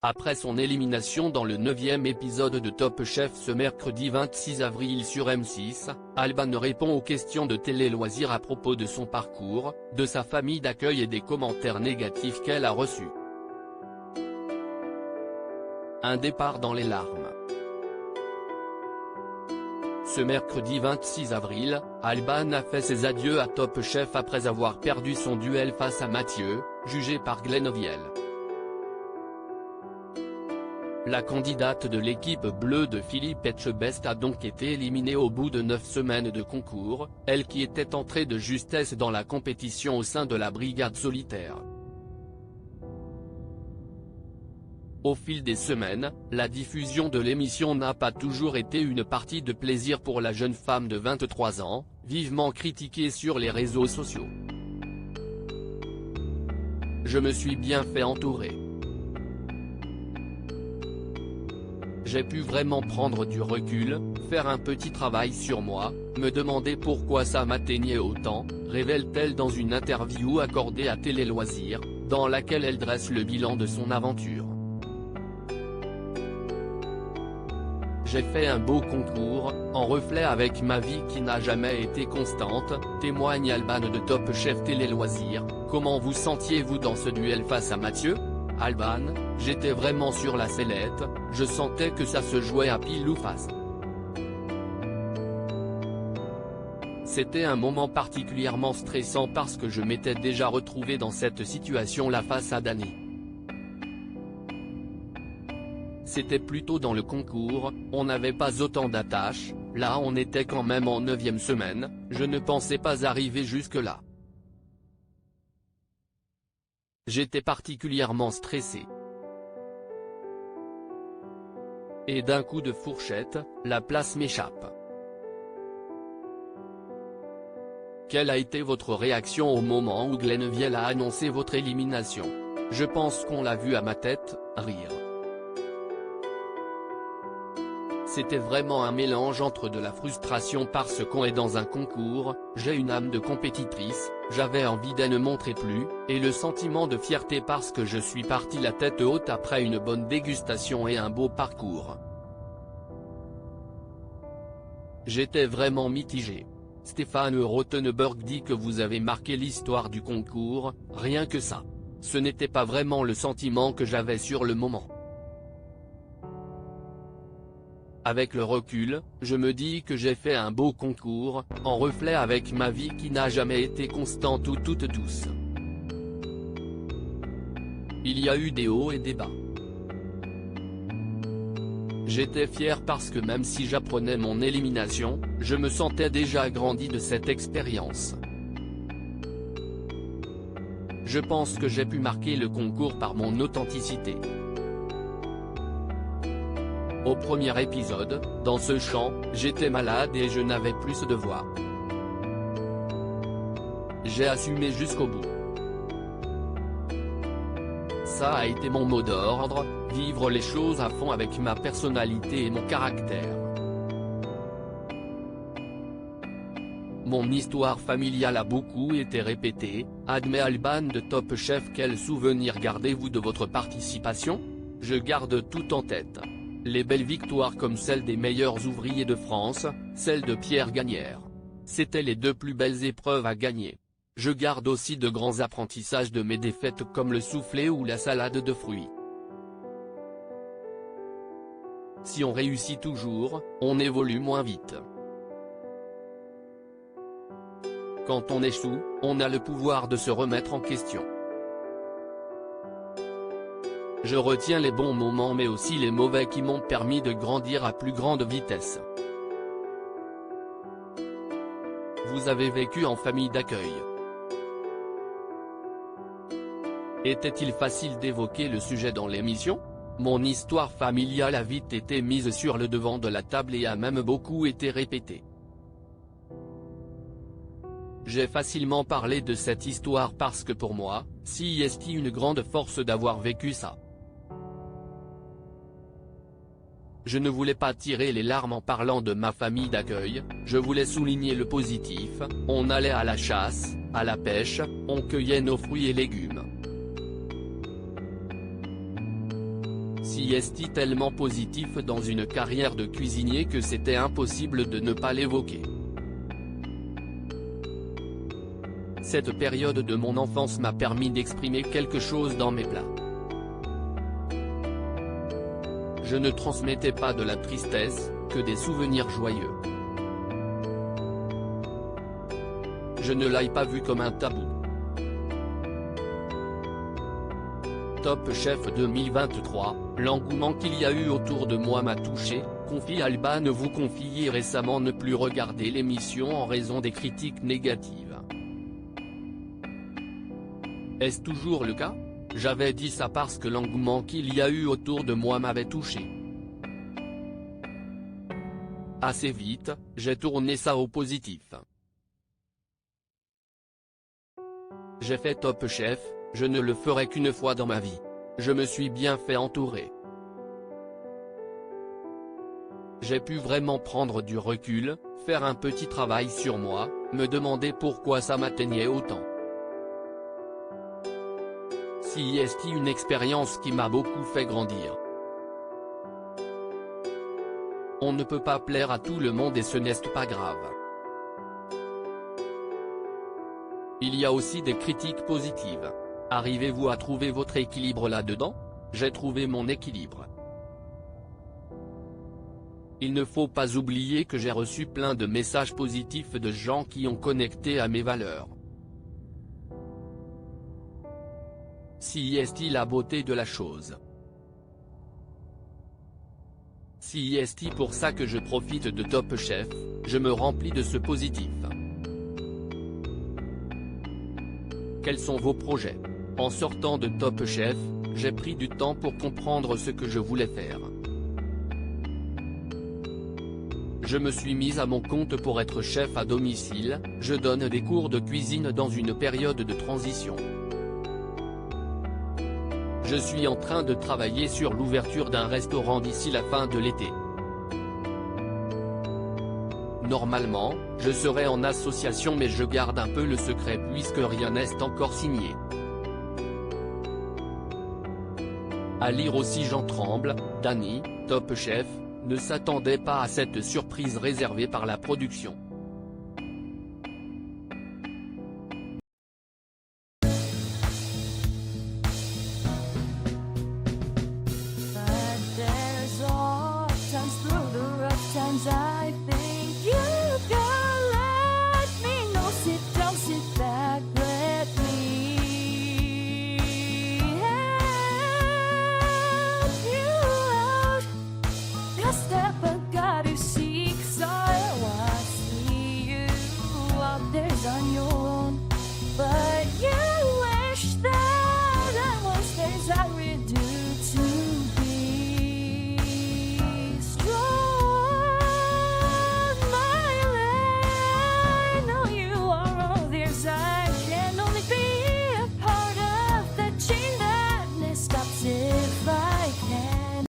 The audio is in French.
Après son élimination dans le 9e épisode de Top Chef ce mercredi 26 avril sur M6, Alban répond aux questions de Télé Loisirs à propos de son parcours, de sa famille d'accueil et des commentaires négatifs qu'elle a reçus. Un départ dans les larmes. Ce mercredi 26 avril, Alban a fait ses adieux à Top Chef après avoir perdu son duel face à Mathieu, jugé par Glenn. La candidate de l'équipe bleue de Philippe Etchebest a donc été éliminée au bout de 9 semaines de concours, elle qui était entrée de justesse dans la compétition au sein de la brigade solitaire. Au fil des semaines, la diffusion de l'émission n'a pas toujours été une partie de plaisir pour la jeune femme de 23 ans, vivement critiquée sur les réseaux sociaux. Je me suis bien fait entourer. J'ai pu vraiment prendre du recul, faire un petit travail sur moi, me demander pourquoi ça m'atteignait autant, révèle-t-elle dans une interview accordée à Télé Loisirs, dans laquelle elle dresse le bilan de son aventure. J'ai fait un beau concours, en reflet avec ma vie qui n'a jamais été constante, témoigne Alban de Top Chef Télé Loisirs. Comment vous sentiez-vous dans ce duel face à Mathieu ? Alban, j'étais vraiment sur la sellette, je sentais que ça se jouait à pile ou face. C'était un moment particulièrement stressant parce que je m'étais déjà retrouvé dans cette situation-là face à Dany. C'était plutôt dans le concours, on n'avait pas autant d'attaches, là on était quand même en 9e semaine, je ne pensais pas arriver jusque-là. J'étais particulièrement stressé. Et d'un coup de fourchette, la place m'échappe. Quelle a été votre réaction au moment où Glenn a annoncé votre élimination ? Je pense qu'on l'a vu à ma tête, rire. C'était vraiment un mélange entre de la frustration parce qu'on est dans un concours, j'ai une âme de compétitrice, j'avais envie de ne montrer plus, et le sentiment de fierté parce que je suis parti la tête haute après une bonne dégustation et un beau parcours. J'étais vraiment mitigé. Stéphane Rothenberg dit que vous avez marqué l'histoire du concours, rien que ça. Ce n'était pas vraiment le sentiment que j'avais sur le moment. Avec le recul, je me dis que j'ai fait un beau concours, en reflet avec ma vie qui n'a jamais été constante ou toute douce. Il y a eu des hauts et des bas. J'étais fier parce que même si j'apprenais mon élimination, je me sentais déjà grandi de cette expérience. Je pense que j'ai pu marquer le concours par mon authenticité. Au premier épisode, dans ce chant, j'étais malade et je n'avais plus de voix. J'ai assumé jusqu'au bout. Ça a été mon mot d'ordre, vivre les choses à fond avec ma personnalité et mon caractère. Mon histoire familiale a beaucoup été répétée, admet Alban de Top Chef. Quel souvenir gardez-vous de votre participation ? Je garde tout en tête. Les belles victoires comme celle des meilleurs ouvriers de France, celle de Pierre Gagnère. C'étaient les 2 plus belles épreuves à gagner. Je garde aussi de grands apprentissages de mes défaites comme le soufflé ou la salade de fruits. Si on réussit toujours, on évolue moins vite. Quand on échoue, on a le pouvoir de se remettre en question. Je retiens les bons moments mais aussi les mauvais qui m'ont permis de grandir à plus grande vitesse. Vous avez vécu en famille d'accueil. Était-il facile d'évoquer le sujet dans l'émission ? Mon histoire familiale a vite été mise sur le devant de la table et a même beaucoup été répétée. J'ai facilement parlé de cette histoire parce que pour moi, c'est une grande force d'avoir vécu ça. Je ne voulais pas tirer les larmes en parlant de ma famille d'accueil, je voulais souligner le positif, on allait à la chasse, à la pêche, on cueillait nos fruits et légumes. si est tellement positif dans une carrière de cuisinier que c'était impossible de ne pas l'évoquer. Cette période de mon enfance m'a permis d'exprimer quelque chose dans mes plats. Je ne transmettais pas de la tristesse, que des souvenirs joyeux. Je ne l'ai pas vu comme un tabou. Top Chef 2023, l'engouement qu'il y a eu autour de moi m'a touché, confie Alban. Vous confiez récemment ne plus regarder l'émission en raison des critiques négatives. Est-ce toujours le cas? J'avais dit ça parce que l'engouement qu'il y a eu autour de moi m'avait touché. Assez vite, j'ai tourné ça au positif. J'ai fait Top Chef, je ne le ferai qu'une fois dans ma vie. Je me suis bien fait entourer. J'ai pu vraiment prendre du recul, faire un petit travail sur moi, me demander pourquoi ça m'atteignait autant. Si est une expérience qui m'a beaucoup fait grandir. On ne peut pas plaire à tout le monde et ce n'est pas grave. Il y a aussi des critiques positives. Arrivez-vous à trouver votre équilibre là-dedans? J'ai trouvé mon équilibre. Il ne faut pas oublier que j'ai reçu plein de messages positifs de gens qui ont connecté à mes valeurs. Si est la beauté de la chose. Si est pour ça que je profite de Top Chef, je me remplis de ce positif. Quels sont vos projets? En sortant de Top Chef, j'ai pris du temps pour comprendre ce que je voulais faire. Je me suis mise à mon compte pour être chef à domicile, je donne des cours de cuisine dans une période de transition. Je suis en train de travailler sur l'ouverture d'un restaurant d'ici la fin de l'été. Normalement, je serai en association mais je garde un peu le secret puisque rien n'est encore signé. À lire aussi Jean Tremble, Dany, Top Chef, ne s'attendait pas à cette surprise réservée par la production.